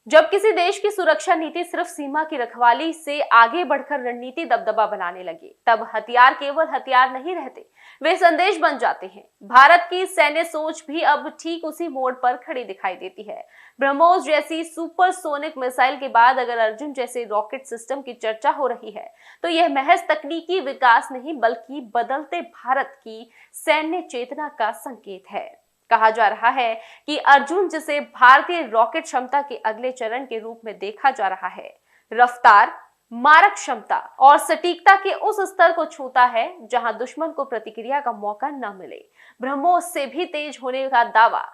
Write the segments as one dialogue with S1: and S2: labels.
S1: जब किसी देश की सुरक्षा नीति सिर्फ सीमा की रखवाली से आगे बढ़कर रणनीति दबदबा बनाने लगे, तब हथियार केवल हथियार नहीं रहते, वे संदेश बन जाते हैं। भारत की सैन्य सोच भी अब ठीक उसी मोड़ पर खड़ी दिखाई देती है। ब्रह्मोस जैसी सुपरसोनिक मिसाइल के बाद अगर अर्जुन जैसे रॉकेट सिस्टम की चर्चा हो रही है, तो यह महज तकनीकी विकास नहीं बल्कि बदलते भारत की सैन्य चेतना का संकेत है। कहा जा रहा है कि अर्जुन, जिसे भारतीय रॉकेट क्षमता के अगले चरण के रूप में देखा जा रहा है, रफ्तार, मारक क्षमता और सटीकता के उस स्तर को छूता है जहां दुश्मन को प्रतिक्रिया का मौका न मिले। ब्रह्मोस से भी तेज होने का दावा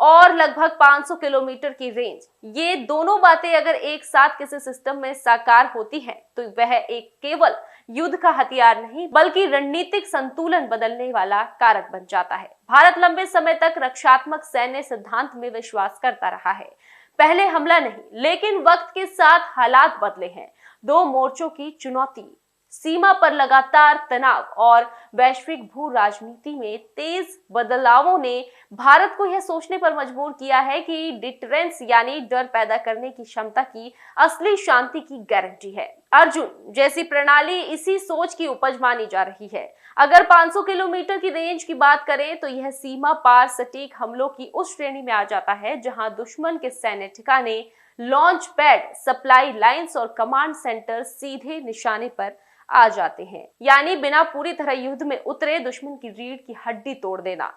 S1: और लगभग 500 किलोमीटर की रेंज, ये दोनों बातें अगर एक साथ किसी सिस्टम में साकार होती हैं, तो वह एक केवल युद्ध का हथियार नहीं बल्कि रणनीतिक संतुलन बदलने वाला कारक बन जाता है। भारत लंबे समय तक रक्षात्मक सैन्य सिद्धांत में विश्वास करता रहा है। पहले हमला नहीं, लेकिन वक्त के साथ हालात बदले हैं। दो मोर्चों की चुनौती, सीमा पर लगातार तनाव और वैश्विक भू राजनीति में तेज बदलावों ने भारत को यह सोचने पर मजबूर किया है कि डिटरेंस यानी डर पैदा करने की क्षमता की असली शांति की गारंटी है। अर्जुन जैसी प्रणाली इसी सोच की उपज मानी जा रही है। अगर 500 किलोमीटर की रेंज की बात करें, तो यह सीमा पार सटीक हमलों की उस श्रेणी में आ जाता है जहां दुश्मन के सैन्य ठिकाने, लॉन्च पैड, सप्लाई लाइंस और कमांड सेंटर सीधे निशाने पर आ जाते हैं। यानी बिना पूरी तरह युद्ध में उतरे दुश्मन की रीढ़ की हड्डी तोड़ देना।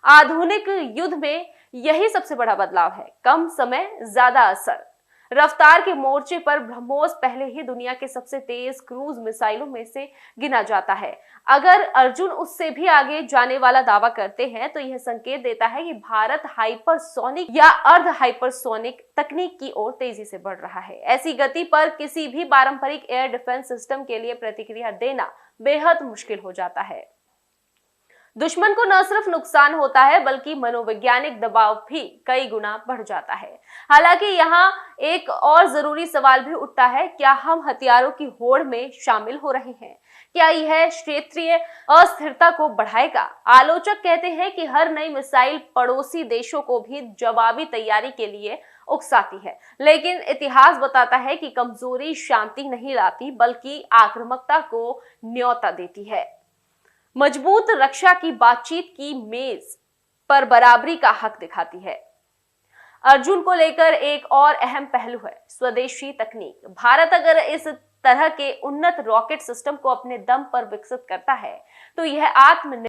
S1: आधुनिक युद्ध में यही सबसे बड़ा बदलाव है। कम समय, ज्यादा असर। रफ्तार के मोर्चे पर ब्रह्मोस पहले ही दुनिया के सबसे तेज क्रूज मिसाइलों में से गिना जाता है। अगर अर्जुन उससे भी आगे जाने वाला दावा करते हैं, तो यह संकेत देता है कि भारत हाइपरसोनिक या अर्ध हाइपरसोनिक तकनीक की ओर तेजी से बढ़ रहा है। ऐसी गति पर किसी भी पारंपरिक एयर डिफेंस सिस्टम के लिए प्रतिक्रिया देना बेहद मुश्किल हो जाता है। दुश्मन को न सिर्फ नुकसान होता है बल्कि मनोवैज्ञानिक दबाव भी कई गुना बढ़ जाता है। हालांकि यहाँ एक और जरूरी सवाल भी उठता है, क्या हम हथियारों की होड़ में शामिल हो रहे हैं? क्या यह क्षेत्रीय अस्थिरता को बढ़ाएगा? आलोचक कहते हैं कि हर नई मिसाइल पड़ोसी देशों को भी जवाबी तैयारी के लिए उकसाती है, लेकिन इतिहास बताता है कि कमजोरी शांति नहीं लाती बल्कि आक्रामकता को न्योता देती है। मजबूत रक्षा की बातचीत की मेज पर बराबरी का हक दिखाती है। अर्जुन को लेकर एक और अहम पहलू है स्वदेशी तकनीक। भारत अगर इस तरह के उन्नत रॉकेट सिस्टम को अपने दम पर विकसित करता है, तो यह आत्मनिर्भर